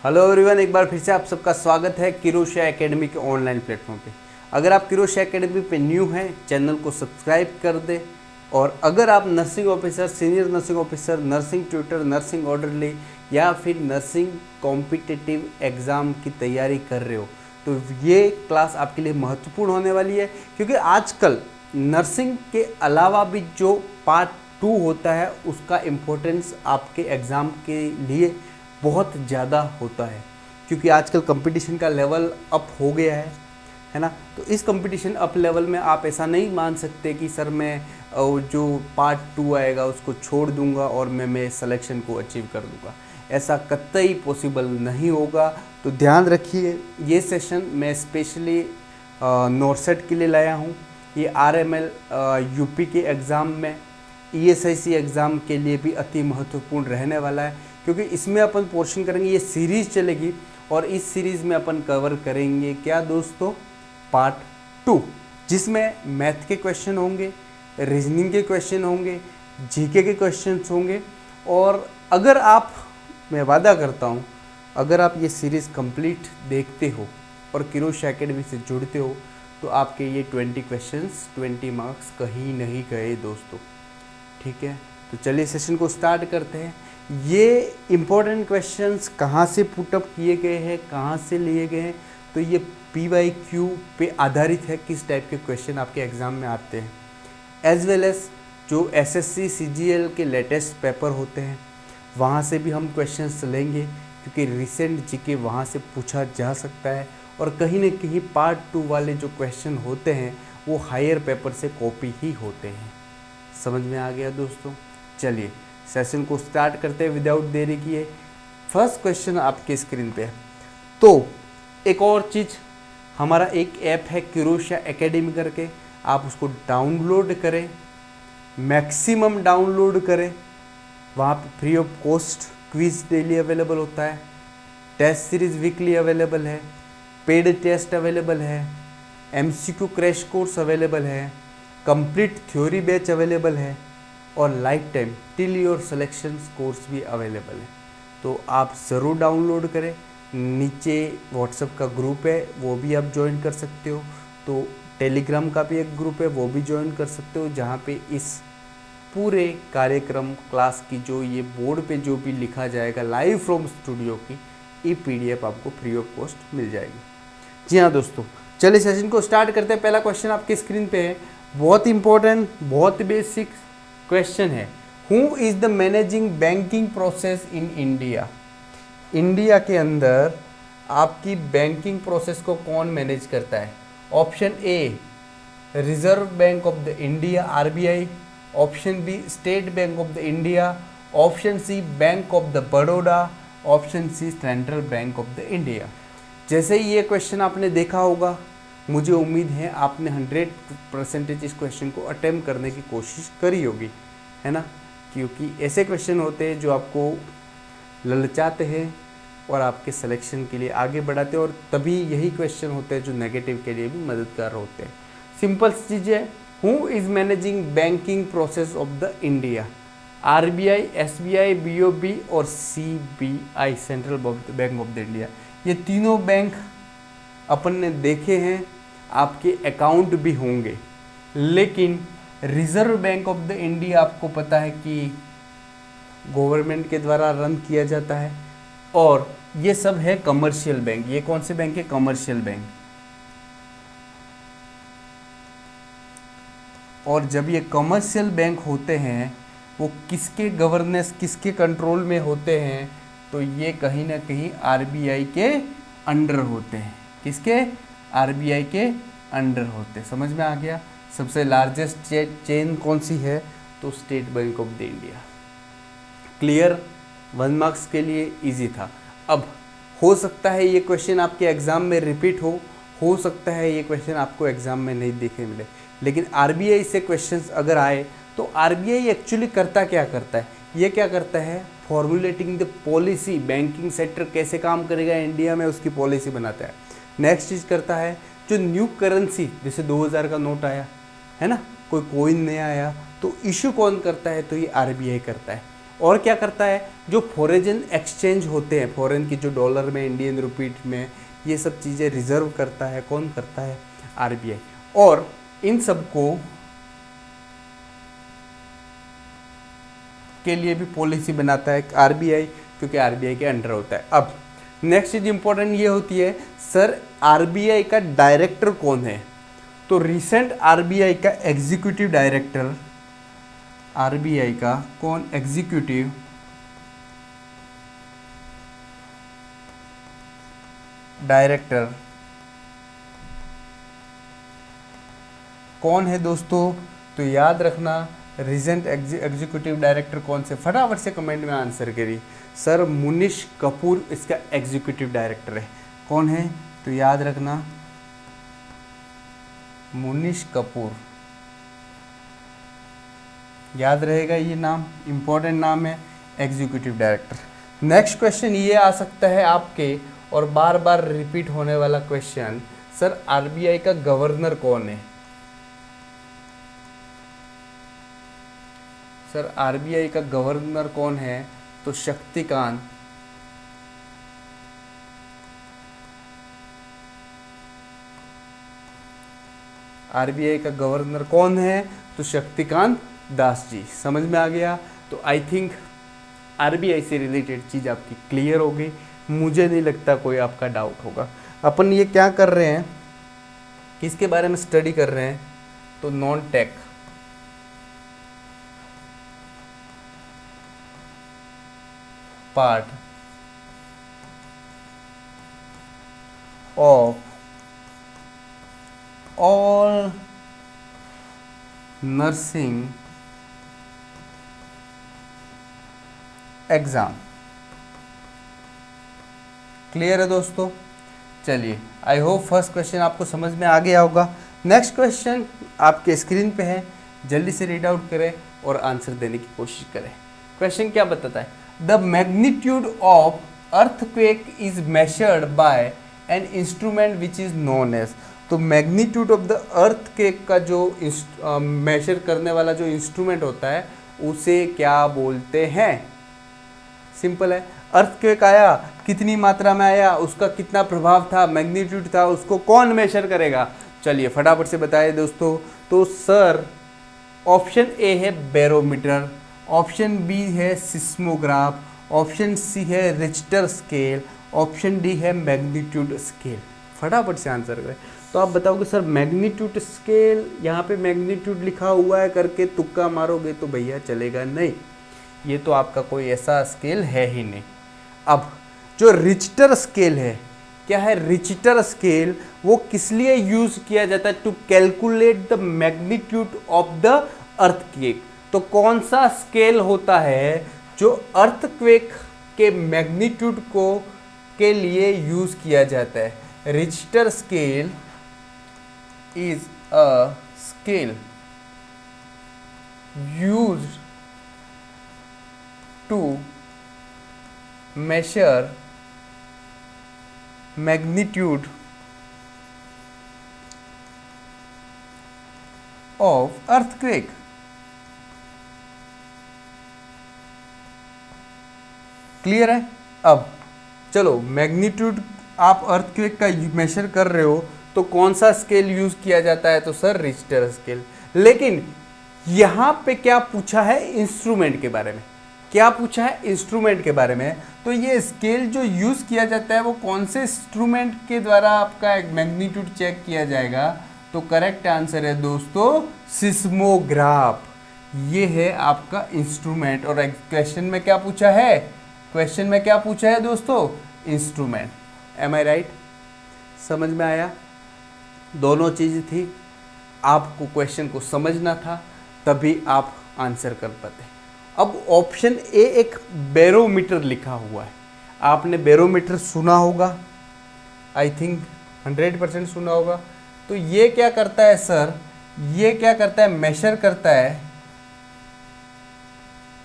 Hello everyone, एक बार फिर से आप सबका स्वागत है किरोशिया एकेडमी के ऑनलाइन प्लेटफॉर्म पे। अगर आप किरोशिया एकेडमी पे न्यू हैं, चैनल को सब्सक्राइब कर दें। और अगर आप nursing officer, senior nursing officer, nursing tutor, nursing orderly या फिर नर्सिंग कॉम्पिटिटिव एग्ज़ाम की तैयारी कर रहे हो तो ये क्लास आपके लिए महत्वपूर्ण होने वाली है, क्योंकि आजकल नर्सिंग के अलावा भी जो पार्ट 2 होता है उसका इम्पोर्टेंस आपके एग्ज़ाम के लिए बहुत ज़्यादा होता है, क्योंकि आजकल कंपटीशन का लेवल अप हो गया है ना। तो इस कंपटीशन अप लेवल में आप ऐसा नहीं मान सकते कि सर मैं जो पार्ट 2 आएगा उसको छोड़ दूंगा और मैं सिलेक्शन को अचीव कर दूंगा। ऐसा कतई पॉसिबल नहीं होगा। तो ध्यान रखिए, ये सेशन मैं स्पेशली नॉर्सेट के लिए लाया हूँ। ये RML यूपी के एग्ज़ाम में, ESIC एग्ज़ाम के लिए भी अति महत्वपूर्ण रहने वाला है, क्योंकि इसमें अपन पोर्शन करेंगे। ये सीरीज़ चलेगी और इस सीरीज़ में अपन कवर करेंगे क्या दोस्तों, पार्ट 2, जिसमें मैथ के क्वेश्चन होंगे, रीजनिंग के क्वेश्चन होंगे, जीके के क्वेश्चंस होंगे। और अगर आप, मैं वादा करता हूँ, अगर आप ये सीरीज़ कंप्लीट देखते हो और किरोशिया एकेडमी से जुड़ते हो तो आपके ये 20 क्वेश्चंस 20 मार्क्स कहीं नहीं गए दोस्तों। ठीक है, तो चलिए सेशन को स्टार्ट करते हैं। ये इम्पोर्टेंट क्वेश्चंस कहाँ से पुटअप किए गए हैं, कहाँ से लिए गए हैं, तो ये PYQ पे आधारित है, किस टाइप के क्वेश्चन आपके एग्ज़ाम में आते हैं, एज वेल एज जो SSC CGL के लेटेस्ट पेपर होते हैं वहाँ से भी हम क्वेश्चंस लेंगे, क्योंकि रिसेंट जीके वहाँ से पूछा जा सकता है। और कहीं न कहीं पार्ट 2 वाले जो क्वेश्चन होते हैं वो हायर पेपर से कॉपी ही होते हैं। समझ में आ गया दोस्तों? चलिए सेशन को स्टार्ट करते हैं विदाउट देरी किए। फर्स्ट क्वेश्चन आपके स्क्रीन पे है। तो एक और चीज़, हमारा एक ऐप है किरोशिया एकेडमी करके, आप उसको डाउनलोड करें, मैक्सिमम डाउनलोड करें। वहाँ पे free of cost quiz daily available होता है, टेस्ट सीरीज वीकली अवेलेबल है, पेड टेस्ट अवेलेबल है, MCQ क्रैश कोर्स अवेलेबल है, कंप्लीट थ्योरी बैच अवेलेबल है और life time till your selection course भी अवेलेबल है। तो आप ज़रूर डाउनलोड करें। नीचे व्हाट्सएप का ग्रुप है, वो भी आप ज्वाइन कर सकते हो। तो टेलीग्राम का भी एक ग्रुप है, वो भी ज्वाइन कर सकते हो, जहाँ पे इस पूरे कार्यक्रम क्लास की जो ये बोर्ड पे जो भी लिखा जाएगा लाइव फ्रॉम स्टूडियो की ई PDF आपको फ्री ऑफ कॉस्ट मिल जाएगी। जी हाँ दोस्तों, चलिए सेशन को स्टार्ट करते हैं। पहला क्वेश्चन आपके स्क्रीन पे है, बहुत इंपॉर्टेंट, बहुत बेसिक क्वेश्चन है। Who is the managing banking process in India? India के अंदर आपकी बैंकिंग प्रोसेस को कौन मैनेज करता है? Option A reserve bank of the India RBI, option B state bank of the India, option C bank of the Baroda, option C central bank of the India. जैसे ही ये क्वेश्चन आपने देखा होगा, मुझे उम्मीद है आपने 100% इस क्वेश्चन को अटेम्प्ट करने की कोशिश करी होगी, है ना, क्योंकि ऐसे क्वेश्चन होते हैं जो आपको ललचाते हैं और आपके सिलेक्शन के लिए आगे बढ़ाते हैं, और तभी यही क्वेश्चन होते हैं जो नेगेटिव के लिए भी मददगार होते हैं। सिंपल चीज़ है, who is managing banking process of the India? RBI, SBI, BOB और CBI, central bank of the India. ये तीनों बैंक अपन ने देखे हैं, आपके अकाउंट भी होंगे, लेकिन reserve bank of the India आपको पता है कि गवर्नमेंट के द्वारा रन किया जाता है, और ये सब है कमर्शियल बैंक। ये कौन से बैंक है? Commercial bank. और जब ये कमर्शियल बैंक होते हैं, वो किसके गवर्नेंस, किसके कंट्रोल में होते हैं? तो ये कहीं ना कहीं RBI के अंडर होते हैं। किसके? RBI के अंडर होते हैं। समझ में आ गया? सबसे लार्जेस्ट चेन कौन सी है? तो state bank of the India. Clear? 1 marks के लिए इजी था। अब हो सकता है ये क्वेश्चन आपके एग्ज़ाम में रिपीट हो सकता है ये क्वेश्चन आपको एग्ज़ाम में नहीं देखने मिले, लेकिन RBI से क्वेश्चंस अगर आए तो RBI एक्चुअली करता क्या करता है? ये क्या करता है? Formulating the policy, banking sector कैसे काम करेगा इंडिया में, उसकी पॉलिसी बनाता है। नेक्स्ट चीज़ करता है, जो न्यू करेंसी, जैसे 2000 का नोट आया है ना, कोई कोइन नया आया, तो इशू कौन करता है? तो ये RBI करता है। और क्या करता है, जो फॉरेन एक्सचेंज होते हैं, फॉरेन की जो डॉलर में, इंडियन रुपी में, ये सब चीज़ें रिजर्व करता है। कौन करता है? आरबीआई। और इन सबको के लिए भी पॉलिसी बनाता है आरबीआई, क्योंकि आरबीआई के अंडर होता है। अब नेक्स्ट चीज इंपॉर्टेंट ये होती है, सर आरबीआई का डायरेक्टर कौन है? तो रिसेंट आरबीआई का एग्जीक्यूटिव डायरेक्टर, आरबीआई का कौन एग्जीक्यूटिव डायरेक्टर कौन है दोस्तों? तो याद रखना, रिसेंट एग्जीक्यूटिव डायरेक्टर कौन से, फटाफट से कमेंट में आंसर करिए। सर मुनीश कपूर इसका एग्जीक्यूटिव डायरेक्टर है। कौन है? तो याद रखना, मुनीश कपूर, याद रहेगा ये नाम, इंपॉर्टेंट नाम है, एग्जीक्यूटिव डायरेक्टर। नेक्स्ट क्वेश्चन ये आ सकता है आपके, और बार बार रिपीट होने वाला क्वेश्चन, सर आरबीआई का गवर्नर कौन है? सर आरबीआई का गवर्नर कौन है? तो शक्तिकांत आरबीआई का गवर्नर कौन है? तो शक्तिकांत दास जी। समझ में आ गया? तो आई थिंक आरबीआई से रिलेटेड चीज़ आपकी क्लियर हो गई। मुझे नहीं लगता कोई आपका डाउट होगा। अपन ये क्या कर रहे हैं, किसके बारे में स्टडी कर रहे हैं? तो non tech part of all nursing exam. Clear है दोस्तों? चलिए, आई होप फर्स्ट क्वेश्चन आपको समझ में आ गया होगा। नेक्स्ट क्वेश्चन आपके स्क्रीन पे है, जल्दी से रीड आउट करें और आंसर देने की कोशिश करें। क्वेश्चन क्या बताता है? The magnitude of earthquake is measured by an instrument which is known as. तो मैग्नीट्यूड ऑफ द अर्थक्वेक का जो मेजर करने वाला जो इंस्ट्रूमेंट होता है, उसे क्या बोलते हैं? सिंपल है, अर्थक्वेक आया, कितनी मात्रा में आया, उसका कितना प्रभाव था, मैग्नीट्यूड था, उसको कौन मेजर करेगा? चलिए फटाफट से बताइए दोस्तों। तो सर ऑप्शन ए है बैरोमीटर, ऑप्शन बी है सिस्मोग्राफ, ऑप्शन सी है रिक्टर स्केल, ऑप्शन डी है मैग्नीट्यूड स्केल। फटाफट से आंसर करें। तो आप बताओगे सर मैग्नीट्यूड स्केल, यहाँ पे मैग्नीट्यूड लिखा हुआ है करके तुक्का मारोगे तो भैया चलेगा नहीं, ये तो आपका कोई ऐसा स्केल है ही नहीं। अब जो रिक्टर स्केल है, क्या है रिक्टर स्केल? वो किस लिए यूज किया जाता है? To calculate the magnitude of the earthquake. तो कौन सा स्केल होता है जो अर्थक्वेक के मैग्नीट्यूड को के लिए यूज किया जाता है? Richter scale is a scale used to measure magnitude of earthquake। Clear है? अब चलो, मैग्नीट्यूड आप अर्थक्वेक का मेजर कर रहे हो तो कौन सा स्केल यूज किया जाता है? तो सर रिक्टर स्केल। लेकिन यहां पे क्या पूछा है? इंस्ट्रूमेंट के बारे में। क्या पूछा है? इंस्ट्रूमेंट के बारे में। तो ये स्केल जो यूज किया जाता है वो कौन से इंस्ट्रूमेंट के द्वारा आपका मैग्नीट्यूड चेक किया जाएगा? तो करेक्ट आंसर है दोस्तों सिस्मोग्राफ। ये है आपका इंस्ट्रूमेंट। और क्वेश्चन में क्या पूछा है? क्वेश्चन में क्या पूछा है दोस्तों? इंस्ट्रूमेंट। एम आई राइट? समझ में आया? दोनों चीज़ थी, आपको क्वेश्चन को समझना था तभी आप आंसर कर पाते। अब ऑप्शन ए एक बैरोमीटर लिखा हुआ है, आपने बैरोमीटर सुना होगा, आई थिंक 100% सुना होगा। तो ये क्या करता है सर? ये क्या करता है? मेजर करता है।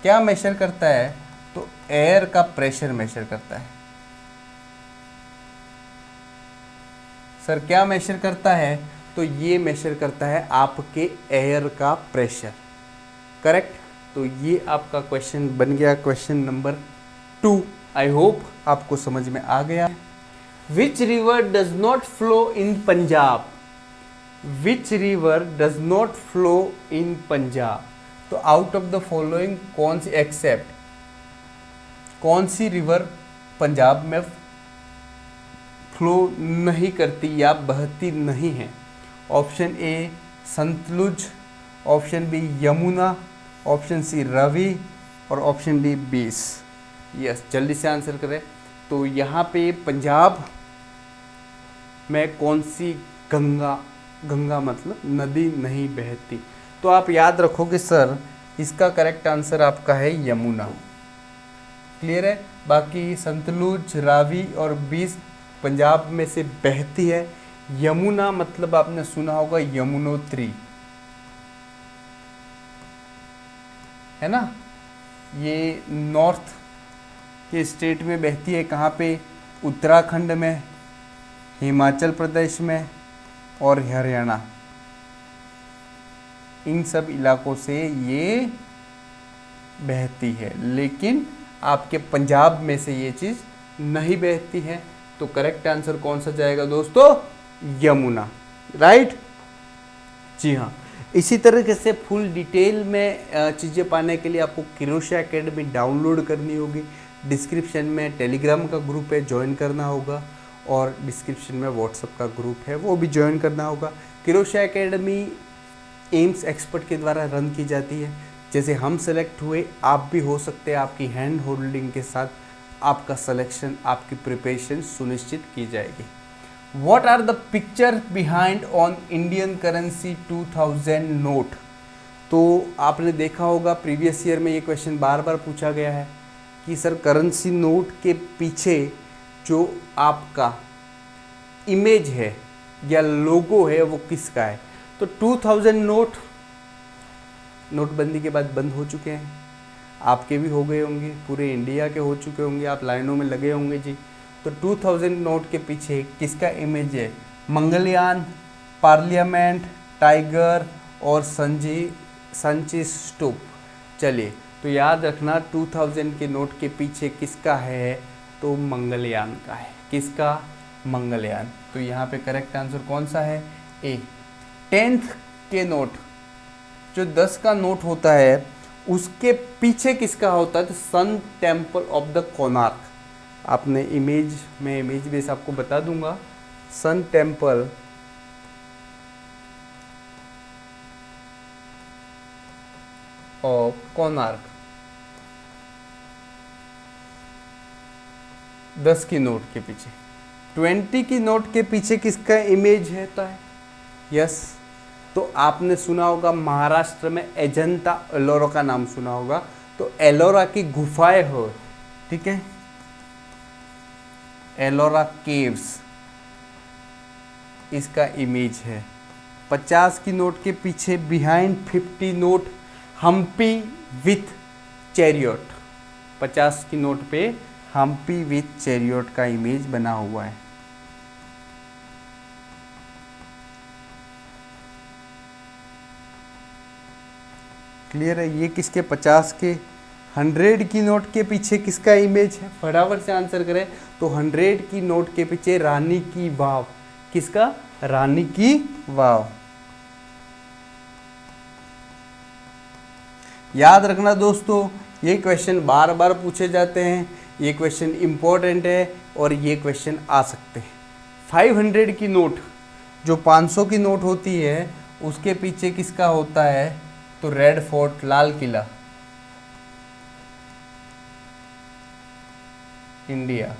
क्या मेजर करता है? तो एयर का प्रेशर मेजर करता है। सर क्या मेजर करता है? तो ये मेजर करता है आपके एयर का प्रेशर। करेक्ट? तो ये आपका क्वेश्चन बन गया क्वेश्चन नंबर 2। आई होप आपको समझ में आ गया। Which river does not flow in Punjab? Which river does not flow in Punjab? तो आउट ऑफ द फॉलोइंग कौन सी एक्सेप्ट कौन सी रिवर पंजाब में फ्लो नहीं करती या बहती नहीं है? Option A Sutlej, option B Yamuna, option C Ravi और ऑप्शन डी बीस। यस, जल्दी से आंसर करें। तो यहाँ पे पंजाब में कौन सी गंगा मतलब नदी नहीं बहती? तो आप याद रखो कि सर इसका करेक्ट आंसर आपका है यमुना। क्लियर है? बाकी सतलुज, रावी और बीस पंजाब में से बहती है। यमुना मतलब आपने सुना होगा यमुनोत्री, है ना? ये नॉर्थ के स्टेट में बहती है। कहाँ पे? उत्तराखंड में, हिमाचल प्रदेश में और हरियाणा। इन सब इलाकों से ये बहती है, लेकिन आपके पंजाब में से ये चीज़ नहीं बहती है। तो करेक्ट आंसर कौन सा जाएगा दोस्तों? यमुना। राइट? जी हाँ। इसी तरीके से फुल डिटेल में चीज़ें पाने के लिए आपको किरोशिया एकेडमी डाउनलोड करनी होगी। डिस्क्रिप्शन में टेलीग्राम का ग्रुप है, ज्वाइन करना होगा, और डिस्क्रिप्शन में व्हाट्सएप का ग्रुप है, वो भी ज्वाइन करना होगा। किरोशिया एकेडमी एम्स एक्सपर्ट के द्वारा रन की जाती है। जैसे हम सेलेक्ट हुए, आप भी हो सकते हैं। आपकी हैंड होल्डिंग के साथ आपका सिलेक्शन, आपकी प्रिपरेशन सुनिश्चित की जाएगी। What are the picture behind on Indian currency 2000 note? तो आपने देखा होगा प्रीवियस ईयर में ये क्वेश्चन बार बार पूछा गया है कि सर करेंसी नोट के पीछे जो आपका इमेज है या लोगो है वो किसका है? तो 2000 नोट नोटबंदी के बाद बंद हो चुके हैं। आपके भी हो गए होंगे, पूरे इंडिया के हो चुके होंगे, आप लाइनों में लगे होंगे जी। तो 2000 नोट के पीछे किसका इमेज है? मंगलयान, पार्लियामेंट, टाइगर और सांची स्तूप। चलिए, तो याद रखना 2000 के नोट के पीछे किसका है? तो मंगलयान का है। किसका? मंगलयान। तो यहाँ पे करेक्ट आंसर कौन सा है? ए। 10th के नोट, जो 10 का नोट होता है, उसके पीछे किसका होता है? तो sun temple of the Konark. आपने इमेज बेस आपको बता दूंगा। सन टेम्पल ऑफ कोणार्क 10 की नोट के पीछे। 20 की नोट के पीछे किसका इमेज रहता है? यस, तो आपने सुना होगा महाराष्ट्र में अजंता एलोरा का नाम सुना होगा। तो एलोरा की गुफाएं हो, ठीक है, एलोरा केव्स, इसका इमेज है। 50 की नोट के पीछे behind 50 note Hampi with chariot. 50 की नोट पे हम्पी विथ चैरियट का इमेज बना हुआ है। क्लियर है? ये किसके? 50 के। 100 की नोट के पीछे किसका इमेज है? फटाफट से आंसर करें। तो 100 की नोट के पीछे रानी की वाव। किसका? रानी की वाव। याद रखना दोस्तों, ये क्वेश्चन बार बार पूछे जाते हैं, ये क्वेश्चन इंपॉर्टेंट है और ये क्वेश्चन आ सकते हैं। 500 की नोट, जो 500 की नोट होती है, उसके पीछे किसका होता है? तो red fort, Lal Qila, India.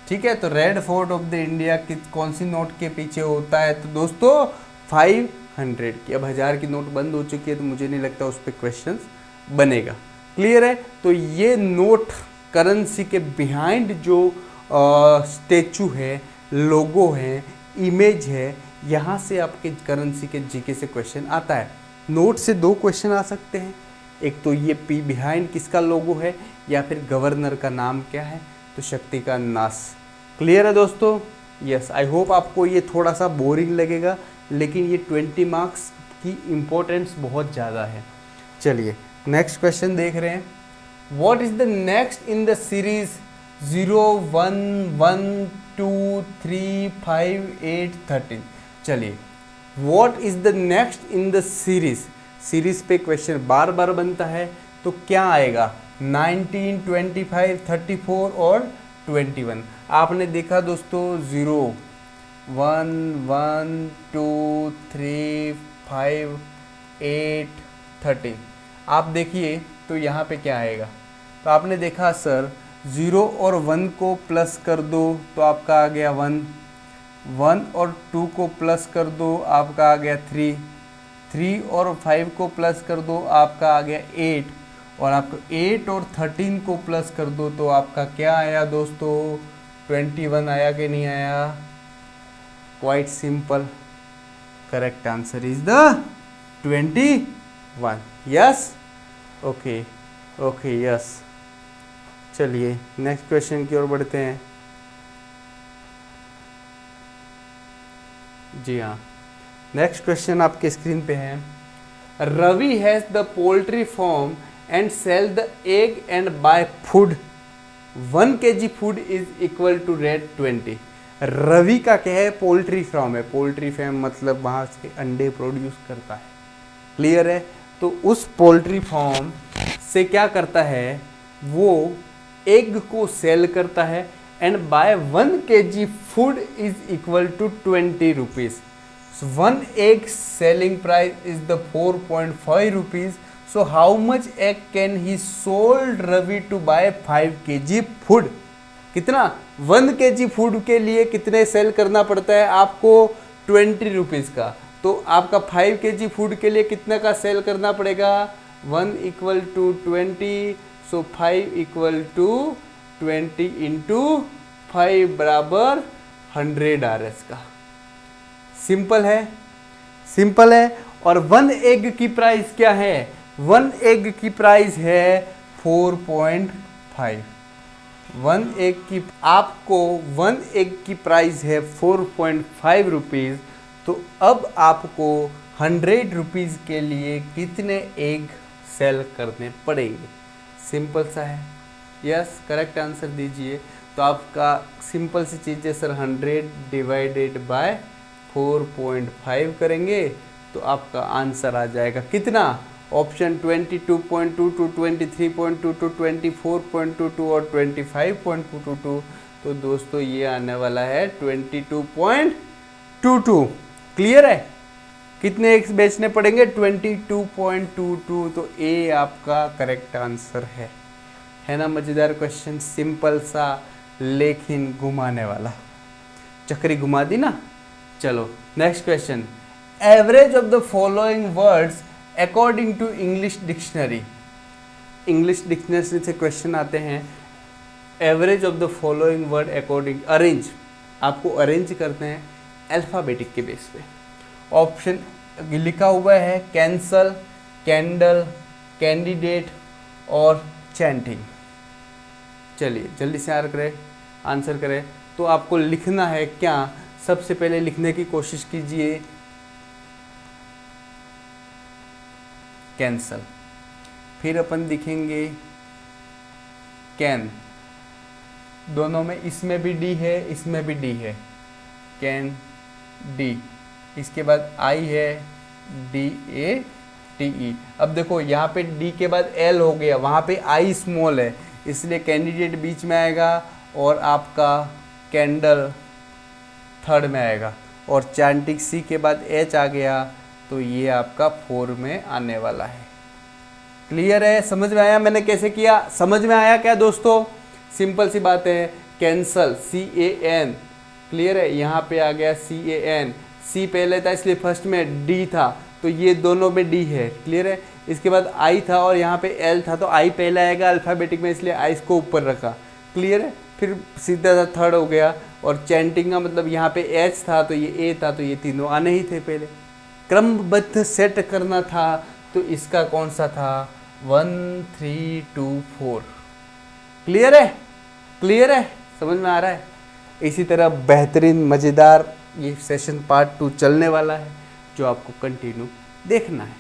ठीक है, तो red fort of the India कौन सी नोट के पीछे होता है? तो दोस्तों 500 की। अब 1000 की नोट बंद हो चुकी है, तो मुझे नहीं लगता उस पर क्वेश्चंस बनेगा। क्लियर है? तो ये नोट करेंसी के बिहाइंड जो स्टेचू है, लोगो है, इमेज है, यहाँ से आपके करेंसी के जीके से क्वेश्चन आता है। नोट से 2 क्वेश्चन आ सकते हैं। एक तो ये पी बिहाइंड किसका लोगो है, या फिर गवर्नर का नाम क्या है? तो शक्ति का नाश। क्लियर है दोस्तों? यस, आई होप आपको ये थोड़ा सा बोरिंग लगेगा, लेकिन ये 20 मार्क्स की इम्पोर्टेंस बहुत ज़्यादा है। चलिए नेक्स्ट क्वेश्चन देख रहे हैं। What is the next in the series 0 1 1 2 3 5 8 13। चलिए what is the next in the series, series पे क्वेश्चन बार बार बनता है तो क्या आएगा 19 25 34 और 21। आपने देखा दोस्तों 0 1 1 2 3 5 8 13। आप देखिए तो यहाँ पे क्या आएगा, तो आपने देखा सर 0 और 1 को प्लस कर दो तो आपका आ गया 1, 1 और 2 को प्लस कर दो आपका आ गया 3, 3 और 5 को प्लस कर दो आपका आ गया 8, और आपको 8 और 13 को प्लस कर दो तो आपका क्या आया दोस्तों 21 आया कि नहीं आया। Quite simple, correct answer is the 21। Yes, okay okay yes. चलिए नेक्स्ट क्वेश्चन की ओर बढ़ते हैं। जी हाँ, नेक्स्ट क्वेश्चन आपके स्क्रीन पे है। Ravi has the poultry farm and sell the egg and buy food 1 kg food is equal to rate 20। Ravi का क्या है, पोल्ट्री फार्म है। पोल्ट्री फार्म मतलब वहाँ से अंडे प्रोड्यूस करता है, क्लियर है। तो उस पोल्ट्री फार्म से क्या करता है, वो एग को सेल करता है and buy 1 kg food is equal to 20 rupees. 1 egg selling price is the 4.5 rupees. So how much egg can he sold Ravi to buy 5 kg food? कितना 1 kg फूड के लिए कितने सेल करना पड़ता है आपको 20 रुपीज़ का, तो आपका 5 kg फूड के लिए कितने का सेल करना पड़ेगा 1 equal to 20, so 5 equal to 20 into 5 बराबर 100 RS का। सिंपल है, सिंपल है। और 1 एग की प्राइस क्या है, 1 एग की प्राइस है 4.5। 1 एग की आपको 1 एग की प्राइस है 4.5 रुपीज़। तो अब आपको 100 रुपीज़ के लिए कितने एग सेल करने पड़ेंगे, सिंपल सा है। यस, करेक्ट आंसर दीजिए। तो आपका सिंपल सी चीज़ है सर, 100 डिवाइडेड बाय 4.5 करेंगे तो आपका आंसर आ जाएगा कितना, ऑप्शन 22.22, 23.22, 24.22 और 25.22। तो दोस्तों ये आने वाला है 22.22। क्लियर है, कितने एग्स बेचने पड़ेंगे 22.22। तो ए आपका करेक्ट आंसर है ना। मज़ेदार क्वेश्चन, सिंपल सा लेकिन घुमाने वाला, चक्री घुमा दी ना। चलो next question. Average of the following words according to English dictionary. English dictionary से क्वेश्चन आते हैं। Average of the following word according, arrange, आपको अरेंज करते हैं अल्फ़ाबेटिक के बेस पे। ऑप्शन लिखा हुआ है कैंसल, कैंडल, कैंडिडेट और चैंटिंग। चलिए जल्दी से आंसर करें। तो आपको लिखना है क्या, सबसे पहले लिखने की कोशिश कीजिए कैंसल, फिर अपन लिखेंगे कैन, दोनों में, इसमें भी डी है इसमें भी डी है, कैन डी। इसके बाद आई है DATE। अब देखो यहाँ पे डी के बाद एल हो गया, वहाँ पे आई स्मॉल है इसलिए कैंडिडेट बीच में आएगा और आपका कैंडल थर्ड में आएगा, और चैंटिक सी के बाद एच आ गया तो ये आपका 4 में आने वाला है। क्लियर है, समझ में आया मैंने कैसे किया, समझ में आया क्या दोस्तों। सिंपल सी बात है, कैंसल CAN, क्लियर है, यहाँ पे आ गया CAN, सी पहले था इसलिए फर्स्ट में डी था तो ये दोनों में डी है, क्लियर है। इसके बाद आई था और यहाँ पे एल था तो आई पहले आएगा अल्फ़ाबेटिक में इसलिए आई को ऊपर रखा, क्लियर है। फिर सीधा सा थर्ड हो गया, और चैंटिंग का मतलब यहाँ पे एच था तो ये ए था, तो ये तीनों आने ही थे पहले। क्रमबद्ध सेट करना था तो इसका कौन सा था 1 3 2 4। क्लियर है, क्लियर है, समझ में आ रहा है। इसी तरह बेहतरीन मज़ेदार ये सेशन पार्ट 2 चलने वाला है जो आपको कंटिन्यू देखना है।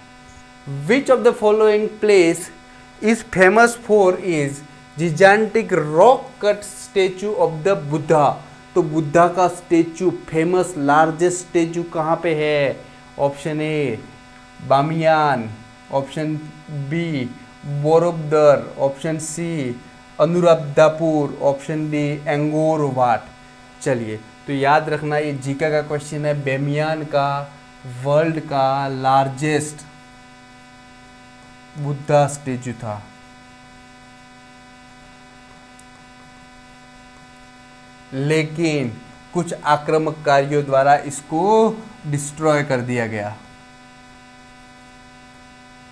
Which of the following place is famous for is gigantic rock cut statue of the Buddha. तो बुद्धा का स्टेचू फेमस लार्जेस्ट स्टेचू कहाँ पे है? Option A Bamiyan, option B Borobudur, option C Anuradhapura, option D Angkor Wat. चलिए, तो याद रखना ये जीके का क्वेश्चन है। बामियान का वर्ल्ड का लार्जेस्ट बुद्धा स्टेचू था। लेकिन कुछ आक्रमणकारियों द्वारा इसको डिस्ट्रॉय कर दिया गया।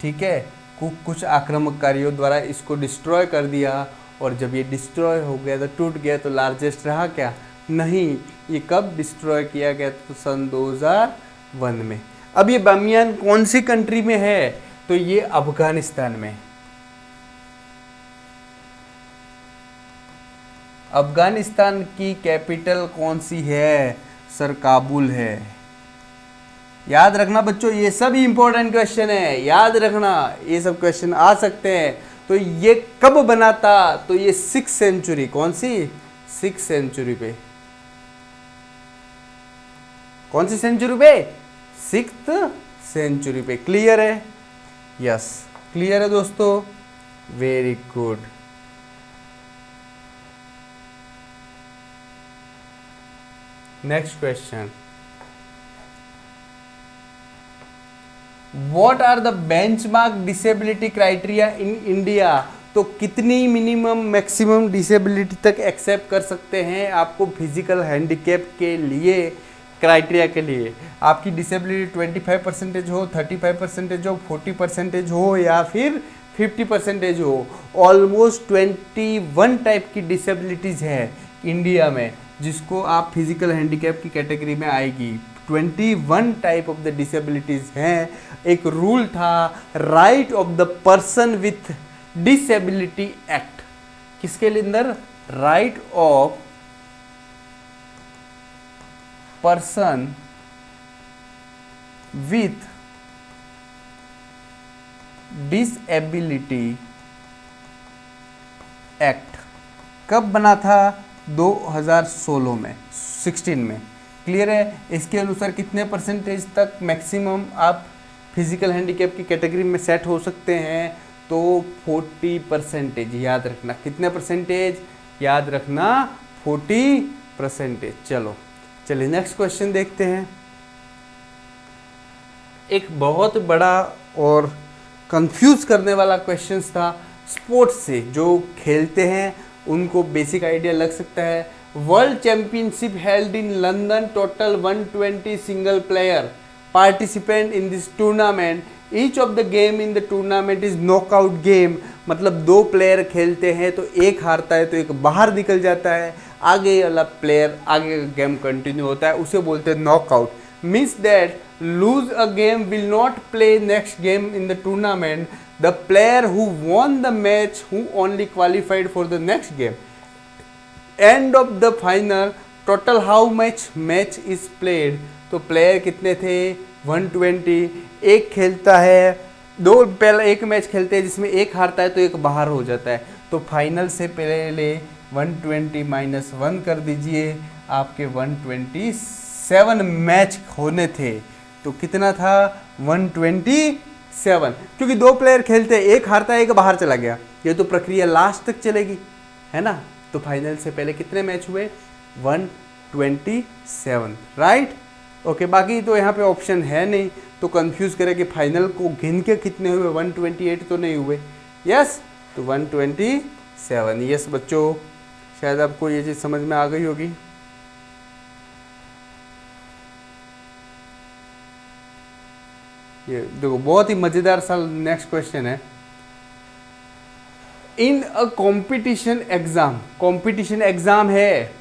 ठीक है, कुछ आक्रमणकारियों द्वारा इसको डिस्ट्रॉय कर दिया, और जब ये डिस्ट्रॉय हो गया तो टूट गया, तो लार्जेस्ट रहा क्या? नहीं। ये कब डिस्ट्रॉय किया गया? तो सन 2001 में। अब ये बामियान कौन सी कंट्री में है? तो ये अफगानिस्तान में। अफगानिस्तान की कैपिटल कौन सी है? सर काबुल है। याद रखना बच्चों, ये सब इंपॉर्टेंट क्वेश्चन है, याद रखना, ये सब क्वेश्चन आ सकते हैं। तो ये कब बना था? तो ये 6th सेंचुरी, कौन सी? 6th सेंचुरी पे। कौन सी सेंचुरी पे? 6th सेंचुरी पे। क्लियर है? यस, क्लियर है दोस्तों, very good. Next question, What are the benchmark disability criteria in India? तो कितनी मिनिमम मैक्सिमम डिसेबिलिटी तक एक्सेप्ट कर सकते हैं आपको फिजिकल हैंडीकैप के लिए? क्राइटेरिया के लिए आपकी डिसेबिलिटी 25% हो, 35% हो, 40% हो, या फिर 50% हो। ऑलमोस्ट 21 टाइप की डिसेबिलिटीज है इंडिया में, जिसको आप फिजिकल हैंडीकैप की कैटेगरी में आएगी। 21 टाइप ऑफ द डिसेबिलिटीज हैं। एक रूल था right of the person with disability act. किसके अंदर? Right of person with disability act कब बना था? 2016 में, 16 में। क्लियर है? इसके अनुसार कितने परसेंटेज तक मैक्सिमम आप फिजिकल हैंडीकैप की कैटेगरी में सेट हो सकते हैं? तो 40%। याद रखना, कितने परसेंटेज? याद रखना 40%। चलिए नेक्स्ट क्वेश्चन देखते हैं। एक बहुत बड़ा और कंफ्यूज करने वाला क्वेश्चन था स्पोर्ट्स से। जो खेलते हैं उनको बेसिक आइडिया लग सकता है। World championship held in London, total 120 single player participant in this tournament. Each of the game in the tournament is knockout game. मतलब 2 प्लेयर खेलते हैं तो एक हारता है तो एक बाहर निकल जाता है, आगे वाला प्लेयर आगे का गेम कंटिन्यू होता है, उसे बोलते हैं knockout. Means that lose a game will not play next game in the tournament. The player who won the match who only qualified for the next game. End of the final total how much match is played. तो player कितने थे? 120। एक खेलता है, 2 पहले एक match खेलते हैं जिसमें एक हारता है तो एक बाहर हो जाता है। तो फाइनल से पहले 120 - 1 कर दीजिए, आपके 127 मैच होने थे। तो कितना था? 127। क्योंकि 2 प्लेयर खेलते हैं, एक हारता है एक बाहर चला गया, ये तो प्रक्रिया लास्ट तक चलेगी, है ना। तो फाइनल से पहले कितने मैच हुए? 127, राइट। ओके, बाकी तो यहाँ पे ऑप्शन है नहीं, तो कंफ्यूज करे कि फाइनल को गिन के कितने हुए, 128 तो नहीं हुए। यस, तो 127। यस बच्चों, शायद आपको ये चीज़ समझ में आ गई होगी। ये देखो, बहुत ही मज़ेदार सा नेक्स्ट क्वेश्चन है। इन अ कॉम्पिटिशन एग्जाम है,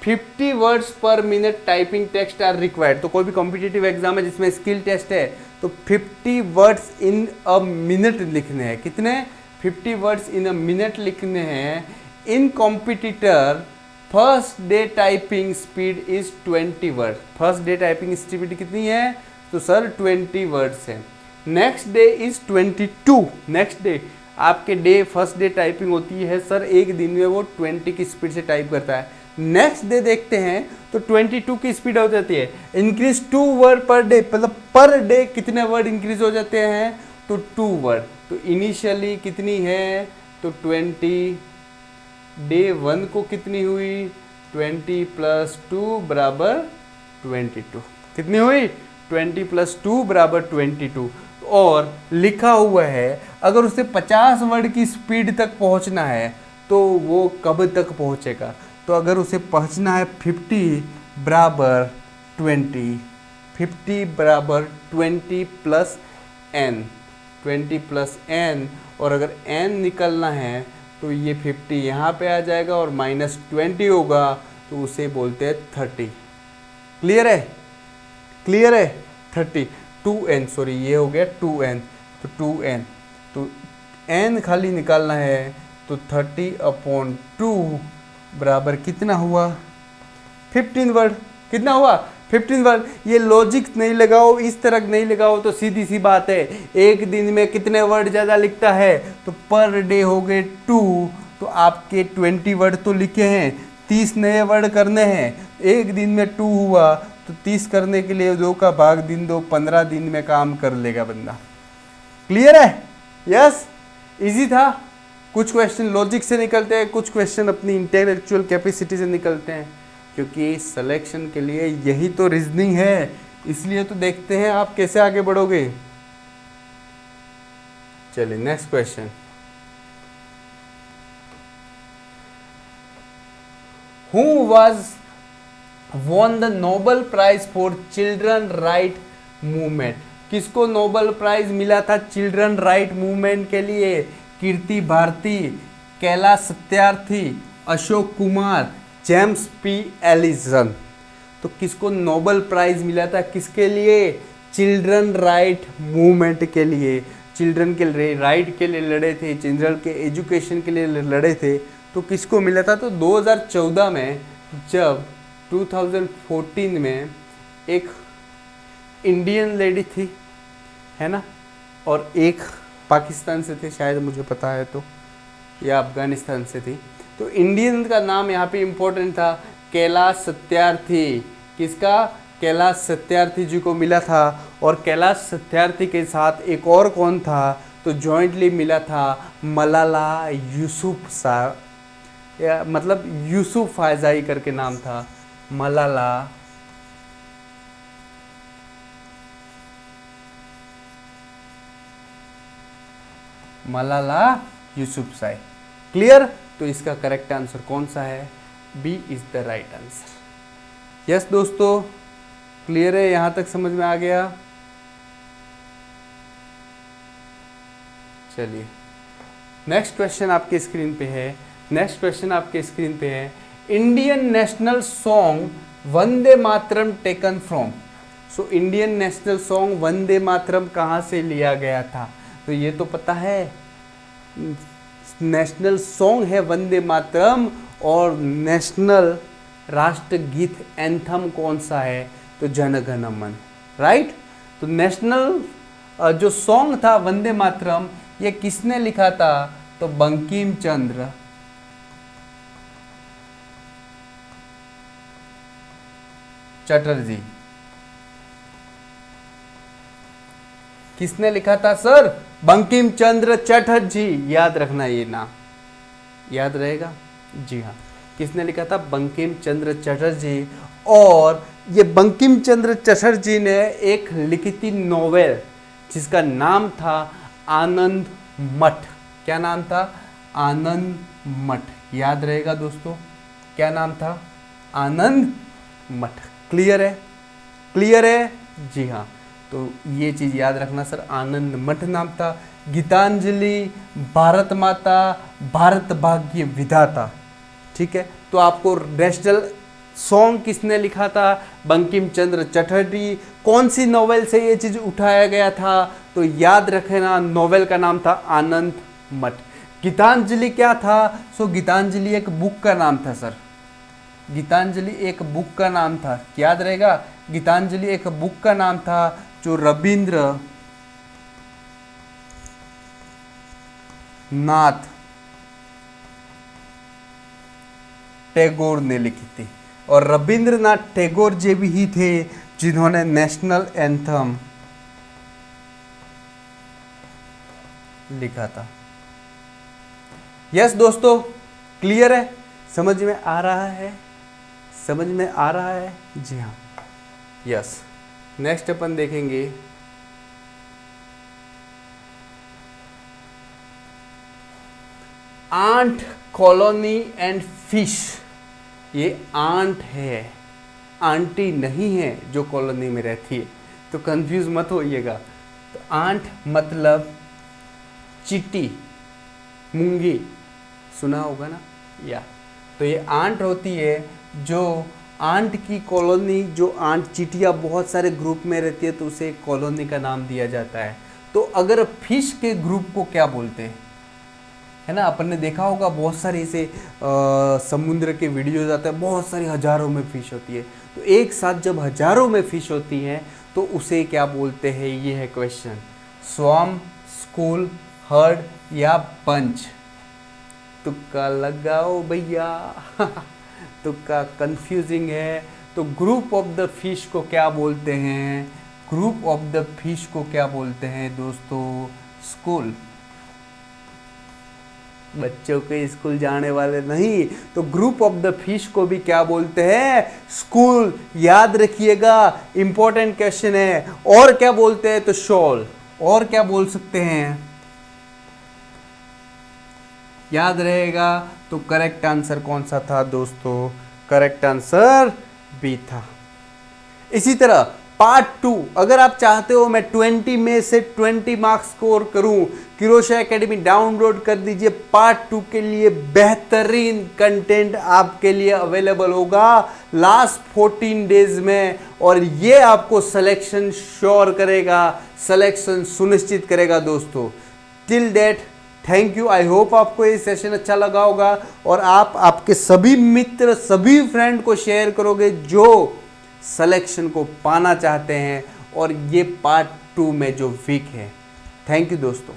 50 वर्ड्स पर minute typing text are required. तो कोई भी कॉम्पिटिटिव एग्जाम है जिसमें स्किल टेस्ट है, तो 50 वर्ड्स इन अ मिनट लिखने हैं। कितने? 50 वर्ड्स इन अ मिनट लिखने हैं। In competitor first day typing speed is 20 word. First day typing speed कितनी है? तो सर 20 वर्ड्स है। Next day is 22। Next day आपके डे फर्स्ट डे टाइपिंग होती है सर, एक दिन में वो 20 की स्पीड से टाइप करता है। नेक्स्ट डे देखते हैं तो 22 की स्पीड हो जाती है। इंक्रीज 2 वर्ड पर डे, मतलब पर डे कितने वर्ड इंक्रीज हो जाते हैं, तो 2 वर्ड। तो इनिशियली कितनी है, तो 20, डे 1 को कितनी हुई, 20 + 2 बराबर 22। कितनी हुई, 20 + 2 बराबर 22। और लिखा हुआ है अगर उसे 50 वर्ड की स्पीड तक पहुंचना है तो वो कब तक पहुंचेगा, तो अगर उसे पहुंचना है 50 बराबर 20, 50 बराबर 20 + n, 20 + n, और अगर n निकलना है तो ये 50 यहाँ पे आ जाएगा और -20 होगा, तो उसे बोलते हैं 30। क्लियर है, क्लियर है, 30, 2n, सॉरी ये हो गया 2n, तो 2n, तो n खाली निकालना है, तो 30/2 बराबर कितना हुआ, 15 वर्ड। कितना हुआ, 15 वर्ड। ये लॉजिक नहीं लगाओ, इस तरह नहीं लगाओ, तो सीधी सी बात है, एक दिन में कितने वर्ड ज़्यादा लिखता है, तो पर डे हो गए 2, तो आपके 20 वर्ड तो लिखे हैं, 30 नए वर्ड करने हैं, एक दिन में 2 हुआ, तो 30 करने के लिए 2 का भाग दिन दो, 15 दिन में काम कर लेगा बंदा। क्लियर है, यस, इजी था। कुछ क्वेश्चन लॉजिक से निकलते हैं, कुछ क्वेश्चन अपनी इंटेलेक्चुअल कैपेसिटी से निकलते हैं, क्योंकि सिलेक्शन के लिए यही तो रीजनिंग है। इसलिए तो देखते हैं आप कैसे आगे बढ़ोगे। चलिए next question. Who was won the nobel prize for children right movement. किसको नोबेल प्राइज मिला था चिल्ड्रन राइट मूवमेंट के लिए, Kirti Bharti, Kailash Satyarthi, Ashok Kumar, James P Allison. तो किसको नोबेल प्राइज मिला था, किसके लिए, चिल्ड्रन राइट मूवमेंट के लिए, चिल्ड्रन के राइट के लिए लड़े थे, चिल्ड्रन के एजुकेशन के लिए लड़े थे। तो किसको मिला था, तो 2014 में, जब 2014 में एक इंडियन लेडी थी, है ना, और एक पाकिस्तान से थे शायद, मुझे पता है तो, या अफगानिस्तान से थी। तो इंडियन का नाम यहाँ पे इम्पोर्टेंट था, कैलाश सत्यार्थी। किसका, कैलाश सत्यार्थी जी को मिला था। और कैलाश सत्यार्थी के साथ एक और कौन था, तो जॉइंटली मिला था मलाला यूसुफ या मतलब यूसुफ फायजाई करके नाम था, मलाला यूसुफजई। क्लियर, तो इसका करेक्ट आंसर कौन सा है, B is the right answer. Yes दोस्तों, क्लियर है, यहां तक समझ में आ गया। चलिए नेक्स्ट क्वेश्चन आपके स्क्रीन पे है। नेक्स्ट क्वेश्चन आपके स्क्रीन पे है, Indian national song Vande Mataram taken from. So Indian national song Vande Mataram कहाँ से लिया गया था, तो ये तो पता है, नेशनल सॉन्ग है वंदे मातरम, और नेशनल राष्ट्रगीत एंथम कौन सा है, तो जन गण मन, राइट। तो नेशनल जो सॉन्ग था वंदे मातरम, ये किसने लिखा था, तो बंकिम चंद्र चटर्जी। किसने लिखा था सर, बंकिम चंद्र चटर्जी। याद रखना ये नाम, याद रहेगा, जी हाँ, किसने लिखा था, बंकिम चंद्र चटर्जी। और ये बंकिम चंद्र चटर्जी ने एक लिखी थी नोवेल जिसका नाम था आनंद मठ। क्या नाम था, आनंद मठ। याद रहेगा दोस्तों, क्या नाम था, आनंद मठ। क्लियर है, क्लियर है, जी हाँ। तो ये चीज़ याद रखना सर, आनंद मठ नाम था। गीतांजलि, भारत माता, भारत भाग्य विधाता, ठीक है। तो आपको नेशनल सॉन्ग किसने लिखा था, बंकिम चंद्र चटर्जी। कौन सी नोवेल से ये चीज़ उठाया गया था, तो याद रखना, नोवेल का नाम था आनंद मठ। गीतांजलि क्या था, सो गीतांजलि एक बुक का नाम था सर, गीतांजलि एक बुक का नाम था, याद रहेगा, गीतांजलि एक बुक का नाम था जो रविंद्र नाथ टैगोर ने लिखी थी। और रविंद्रनाथ टैगोर जी भी ही थे जिन्होंने नेशनल एंथम लिखा था। यस दोस्तों, क्लियर है? समझ में आ रहा है? समझ में आ रहा है? जी हाँ, यस। नेक्स्ट अपन देखेंगे आंट कॉलोनी एंड फिश। ये आंट है, आंटी नहीं है जो कॉलोनी में रहती है, तो कंफ्यूज मत होइएगा। तो आंट मतलब चींटी, मूंगी, सुना होगा ना या। तो ये आंट होती है जो आंट की कॉलोनी, जो आंट चींटियाँ बहुत सारे ग्रुप में रहती है तो उसे कॉलोनी का नाम दिया जाता है। तो अगर फिश के ग्रुप को क्या बोलते हैं, है ना, अपन ने देखा होगा बहुत सारे ऐसे समुद्र के वीडियोज आते हैं, बहुत सारी हजारों में फिश होती है। तो एक साथ जब हजारों में फिश होती हैं तो उसे क्या बोलते हैं, ये है क्वेश्चन। स्वार्म, स्कूल, हर्ड या बंच? तुक्का लगाओ भैया। तुक्का कंफ्यूजिंग है। तो ग्रुप ऑफ द फिश को क्या बोलते हैं? ग्रुप ऑफ द फिश को क्या बोलते हैं दोस्तों? स्कूल। बच्चों के स्कूल जाने वाले नहीं, तो ग्रुप ऑफ द फिश को भी क्या बोलते हैं? स्कूल। याद रखिएगा, इंपॉर्टेंट क्वेश्चन है। और क्या बोलते हैं? तो शॉल। और क्या बोल सकते हैं? याद रहेगा। तो करेक्ट आंसर कौन सा था दोस्तों? करेक्ट आंसर बी था। इसी तरह पार्ट 2, अगर आप चाहते हो मैं 20 में से 20 मार्क्स स्कोर करूं, किरोशा एकेडमी डाउनलोड कर दीजिए। पार्ट 2 के लिए बेहतरीन कंटेंट आपके लिए अवेलेबल होगा लास्ट 14 डेज में, और ये आपको सिलेक्शन श्योर करेगा, सिलेक्शन सुनिश्चित करेगा दोस्तों। Till date thank you. I hope आपको ये सेशन अच्छा लगा होगा और आप आपके सभी मित्र, सभी फ्रेंड को शेयर करोगे जो सिलेक्शन को पाना चाहते हैं और ये पार्ट 2 में जो वीक है। थैंक यू दोस्तों।